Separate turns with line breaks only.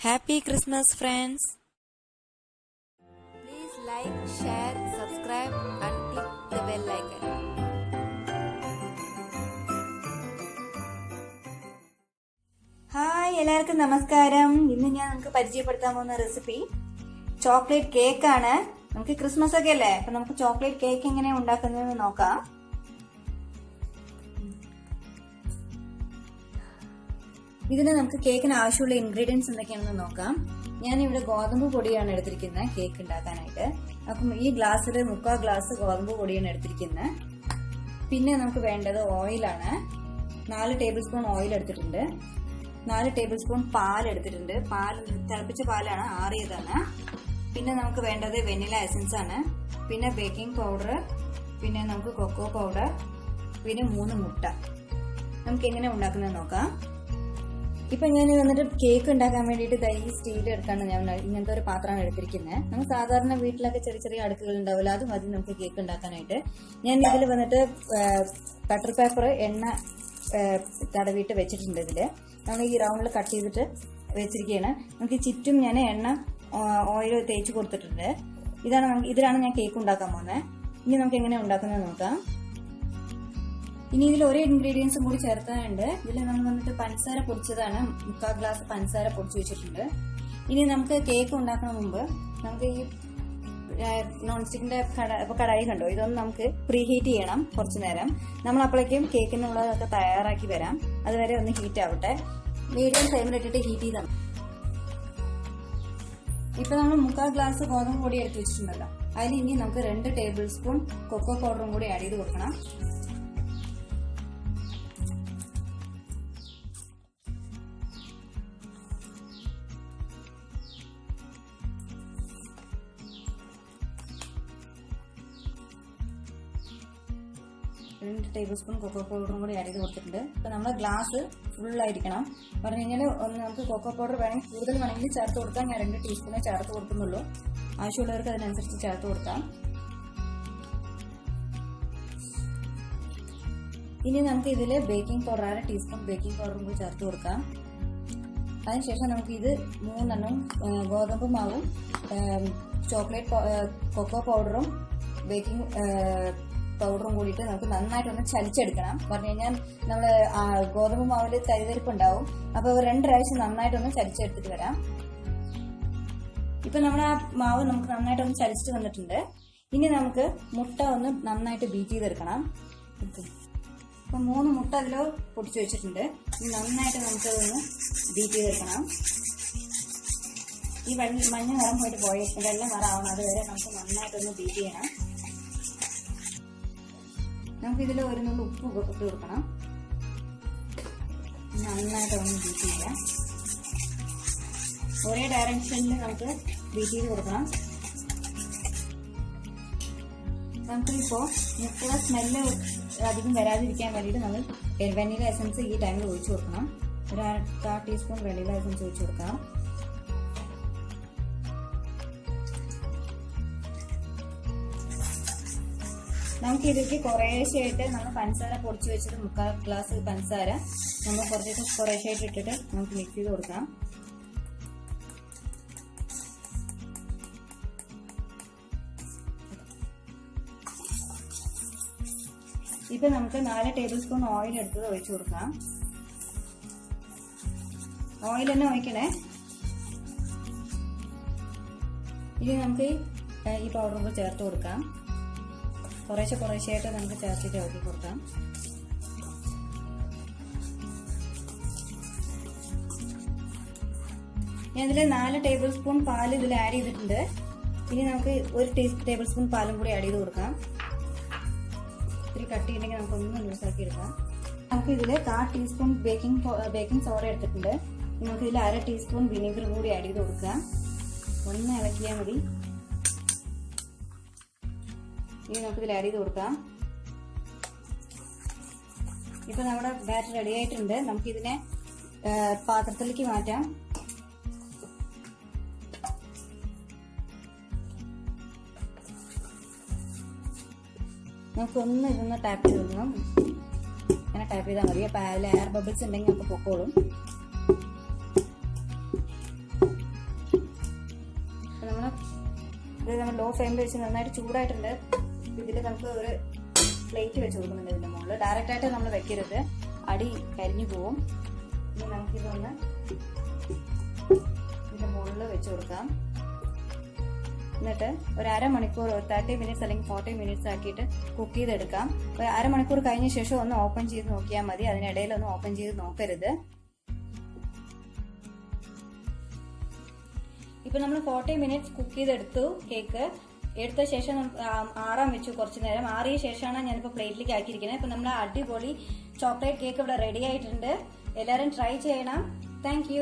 Happy Christmas, friends! Please like, share, subscribe and click the bell icon.
Hi, എല്ലാവർക്കും നമസ്കാരം. ഇന്ന് ഞാൻ നിങ്ങൾക്ക് പരിചയപ്പെടുത്താൻ പോകുന്ന റെസിപ്പി ചോക്ലേറ്റ് കേക്ക് ആണ്. നമുക്ക് ക്രിസ്മസ് ഒക്കെ അല്ലേ, അപ്പൊ നമുക്ക് ചോക്ലേറ്റ് കേക്ക് എങ്ങനെ ഉണ്ടാക്കുന്നതെന്ന് നോക്കാം. ഇതിന് നമുക്ക് കേക്കിന് ആവശ്യമുള്ള ഇൻഗ്രീഡിയൻസ് എന്തൊക്കെയാണെന്ന് നോക്കാം. ഞാനിവിടെ ഗോതമ്പ് പൊടിയാണ് എടുത്തിരിക്കുന്നത് കേക്ക് ഉണ്ടാക്കാനായിട്ട്. അപ്പം ഈ ഗ്ലാസ്സിൽ 3/4 ഗ്ലാസ് ഗോതമ്പ് പൊടിയാണ് എടുത്തിരിക്കുന്നത്. പിന്നെ നമുക്ക് വേണ്ടത് ഓയിലാണ്. 4 ടേബിൾ സ്പൂൺ ഓയിൽ എടുത്തിട്ടുണ്ട്. 4 ടേബിൾ സ്പൂൺ പാൽ എടുത്തിട്ടുണ്ട്. തിളപ്പിച്ച പാലാണ്, ആറിയതാണ്. പിന്നെ നമുക്ക് വേണ്ടത് വെനില എസൻസ് ആണ്. പിന്നെ ബേക്കിംഗ് പൗഡർ, പിന്നെ നമുക്ക് കൊക്കോ പൗഡർ, പിന്നെ 3 മുട്ട. നമുക്ക് എങ്ങനെ ഉണ്ടാക്കുന്നത് നോക്കാം. ഇപ്പൊ ഞാൻ വന്നിട്ട് കേക്ക് ഉണ്ടാക്കാൻ വേണ്ടിയിട്ട് ഈ സ്റ്റീൽ എടുക്കാണ് ഞാൻ ഇങ്ങനത്തെ ഒരു പാത്രമാണ് എടുത്തിരിക്കുന്നത്. നമ്മൾ സാധാരണ വീട്ടിലൊക്കെ ചെറിയ ചെറിയ അടുക്കുകൾ ഉണ്ടാവില്ല, അത് മതി നമുക്ക് കേക്ക് ഉണ്ടാക്കാനായിട്ട്. ഞാൻ ഇതിൽ വന്നിട്ട് ബട്ടർ പേപ്പർ എണ്ണ തടവിയിട്ട് വെച്ചിട്ടുണ്ട്. ഇതില് നമ്മൾ ഈ റൗണ്ടിൽ കട്ട് ചെയ്തിട്ട് വെച്ചിരിക്കുകയാണ്. നമുക്ക് ചുറ്റും ഞാൻ എണ്ണ ഓയിൽ തേച്ച് കൊടുത്തിട്ടുണ്ട്. ഇതിലാണ് ഞാൻ കേക്ക് ഉണ്ടാക്കാൻ പോകുന്നത്. ഇനി നമുക്ക് എങ്ങനെ ഉണ്ടാക്കുന്നത് നോക്കാം. ഇനി ഇതിൽ ഒരു ഇൻഗ്രീഡിയൻസും കൂടി ചേർക്കാനുണ്ട്. ഇതിൽ നമ്മൾ വന്നിട്ട് പഞ്ചസാര പൊടിച്ചതാണ്. 3/4 ഗ്ലാസ് പഞ്ചസാര പൊടിച്ചു വെച്ചിട്ടുണ്ട്. ഇനി നമുക്ക് കേക്ക് ഉണ്ടാക്കുന്ന മുമ്പ് നമുക്ക് ഈ നോൺ സ്റ്റിക്കിന്റെ കടായി കണ്ടോ, ഇതൊന്ന് നമുക്ക് പ്രീ ഹീറ്റ് ചെയ്യണം കുറച്ചു നേരം. നമ്മൾ അപ്പോഴേക്കും കേക്കിനുള്ളതൊക്കെ തയ്യാറാക്കി വരാം. അതുവരെ ഒന്ന് ഹീറ്റ് ആവട്ടെ. മീഡിയം ഫ്ലെയിമിലിട്ടിട്ട് ഹീറ്റ് ചെയ്താൽ. ഇപ്പൊ നമ്മൾ 3/4 ഗ്ലാസ് ഗോതമ്പ് പൊടി എടുത്ത് വെച്ചിട്ടുണ്ടല്ലോ, അതിൽ ഇനി നമുക്ക് 2 ടേബിൾ സ്പൂൺ കൊക്കോ പൗഡറും കൂടി ആഡ് ചെയ്ത് കൊടുക്കണം. രണ്ട് ടേബിൾ സ്പൂൺ കൊക്കോ പൗഡറും കൂടി ആഡ് ചെയ്ത് കൊടുത്തിട്ടുണ്ട്. ഇപ്പൊ നമ്മുടെ ഗ്ലാസ് ഫുൾ ആയിരിക്കണം. പറഞ്ഞു കഴിഞ്ഞാൽ നമുക്ക് കൊക്കോ പൗഡർ വേണമെങ്കിൽ കൂടുതൽ വേണമെങ്കിൽ ചേർത്ത് കൊടുക്കാം. ഞാൻ 2 ടീസ്പൂണേ ചേർത്ത് കൊടുക്കുന്നുള്ളൂ. ആവശ്യമുള്ളവർക്ക് അതിനനുസരിച്ച് ചേർത്ത് കൊടുക്കാം. ഇനി നമുക്ക് ഇതിൽ ബേക്കിംഗ് പൗഡർ 1/2 ടീസ്പൂൺ ബേക്കിംഗ് പൗഡറും കൂടി ചേർത്ത് കൊടുക്കാം. അതിനുശേഷം നമുക്ക് ഇത് 3 ഗോതമ്പ് മാവും കൊക്കോ പൗഡറും ബേക്കിംഗ് പൗഡറും കൂടിയിട്ട് നമുക്ക് നന്നായിട്ടൊന്ന് ചലിച്ചെടുക്കണം. പറഞ്ഞു കഴിഞ്ഞാൽ നമ്മള് ഗോതമ്പ് മാവില് തരിതരിപ്പ് ഉണ്ടാവും. അപ്പൊ 2 പ്രാവശ്യം നന്നായിട്ടൊന്ന് ചലിച്ചെടുത്തിട്ട് വരാം. ഇപ്പൊ നമ്മുടെ ആ മാവ് നമുക്ക് നന്നായിട്ടൊന്ന് ചലിച്ചിട്ട് വന്നിട്ടുണ്ട്. ഇനി നമുക്ക് മുട്ട ഒന്ന് നന്നായിട്ട് ബീറ്റ് ചെയ്തെടുക്കണം. ഇപ്പൊ 3 മുട്ട അതിൽ പൊടിച്ചു വെച്ചിട്ടുണ്ട്. ഇനി നന്നായിട്ട് നമുക്കതൊന്ന് ബീറ്റ് ചെയ്തെടുക്കണം. ഈ മഞ്ഞ നിറം പോയിട്ട് വെള്ള നിറമാവണം, അതുവരെ നമുക്ക് നന്നായിട്ടൊന്ന് ബീറ്റ് ചെയ്യണം. നമുക്ക് ഇതിൽ 1 നുള്ളി ഉപ്പ് ഇട്ട് കൊടുക്കണം. നന്നായിട്ട് ഒന്ന് ബീറ്റ് ചെയ്യാം. ഒരേ ഡയറക്ഷനിൽ നമുക്ക് ബീറ്റ് ചെയ്ത് കൊടുക്കണം. നമുക്കിപ്പോ മുട്ടയുടെ സ്മെല്ല് അധികം വരാതിരിക്കാൻ വേണ്ടിയിട്ട് നമ്മൾ വെനില എസൻസ് ഈ ടൈമിൽ ഒഴിച്ചു കൊടുക്കണം. 1/4 ടീസ്പൂൺ വെനില എസൻസ് ഒഴിച്ചു കൊടുക്കാം. നമുക്ക് ഇതിലേക്ക് കുറേശ്ശായിട്ട് നമ്മൾ പഞ്ചസാര പൊടിച്ചു വെച്ചത് 3/4 ഗ്ലാസ് പഞ്ചസാര നമ്മൾ കുറേശ്ശായിട്ട് ഇട്ടിട്ട് നമുക്ക് മിക്സ് ചെയ്ത് കൊടുക്കാം. ഇപ്പൊ നമുക്ക് 4 ടേബിൾ സ്പൂൺ ഓയിൽ എടുത്തത് ഒഴിച്ചു കൊടുക്കാം. ഓയിൽ തന്നെ ഒഴിക്കണേ. ഇനി നമുക്ക് ഈ പൗഡർ ചേർത്ത് കൊടുക്കാം. കുറേശ്ശായിട്ട് നമുക്ക് ചേർത്തിട്ട് ഇളക്കി കൊടുക്കാം. ഞാൻ ഇതിൽ 4 ടേബിൾ സ്പൂൺ പാൽ ഇതിൽ ആഡ് ചെയ്തിട്ടുണ്ട്. ഇനി നമുക്ക് 1 ടേബിൾ സ്പൂൺ പാലും കൂടി ആഡ് ചെയ്ത് കൊടുക്കാം. ഇത്തിരി കട്ടി ഉണ്ടെങ്കിൽ നമുക്കൊന്ന് ലൂസാക്കി എടുക്കാം. നമുക്ക് ഇതിൽ 1/4 ടീസ്പൂൺ ബേക്കിംഗ് സോഡ എടുത്തിട്ടുണ്ട്. നമുക്ക് ഇതിൽ 1/2 ടീസ്പൂൺ വിനീഗറും കൂടി ആഡ് ചെയ്ത് കൊടുക്കാം. ഒന്ന് ഇളക്കിയാൽ മതി. ഇനി നമുക്ക് ഇതിൽ ആഡ് ചെയ്ത് കൊടുക്കാം. ഇപ്പൊ നമ്മുടെ ബാറ്റർ റെഡി ആയിട്ടുണ്ട്. നമുക്കിതിനെ പാത്രത്തിലേക്ക് മാറ്റാം. നമുക്കൊന്ന് ഇതൊന്ന് ടാപ്പ് ചെയ്തിടണം. ഇങ്ങനെ ടാപ്പ് ചെയ്താൽ മതി. അപ്പൊ അതിൽ എയർ ബബിൾസ് ഉണ്ടെങ്കിൽ നമുക്ക് പൊക്കോളും. ഫ്ലെയിമിൽ വെച്ച് നന്നായിട്ട് ചൂടായിട്ടുണ്ട്. ഇതിൽ നമുക്ക് ഒരു പ്ലേറ്റ് വെച്ച് കൊടുക്കുന്നുണ്ട് ഇതിന്റെ മുകളിൽ. ഡയറക്റ്റ് ആയിട്ട് നമ്മൾ വെക്കരുത്, അടി കരിഞ്ഞു പോവും. ഇനി നമുക്കിതൊന്ന് ഇതിന്റെ മുകളിൽ വെച്ച് കൊടുക്കാം. എന്നിട്ട് ഒരു അരമണിക്കൂർ 30 മിനിറ്റ്സ് അല്ലെങ്കിൽ 40 മിനിറ്റ്സ് ആക്കിയിട്ട് കുക്ക് ചെയ്തെടുക്കാം. ഒരു അരമണിക്കൂർ കഴിഞ്ഞ ശേഷം ഒന്ന് ഓപ്പൺ ചെയ്ത് നോക്കിയാൽ മതി. അതിനിടയിൽ ഒന്ന് ഓപ്പൺ ചെയ്ത് നോക്കരുത്. ഇപ്പൊ നമ്മൾ 40 മിനിറ്റ്സ് കുക്ക് ചെയ്തെടുത്തു. കേക്ക് എടുത്ത ശേഷം ആറാൻ വെച്ചു കുറച്ചു നേരം. ആറിയ ശേഷമാണ് ഞാനിപ്പോൾ പ്ലേറ്റിലേക്ക് ആക്കിയിരിക്കുന്നത്. ഇപ്പൊ നമ്മുടെ അടിപൊളി ചോക്ലേറ്റ് കേക്ക് ഇവിടെ റെഡി ആയിട്ടുണ്ട്. എല്ലാവരും ട്രൈ ചെയ്യണം. താങ്ക്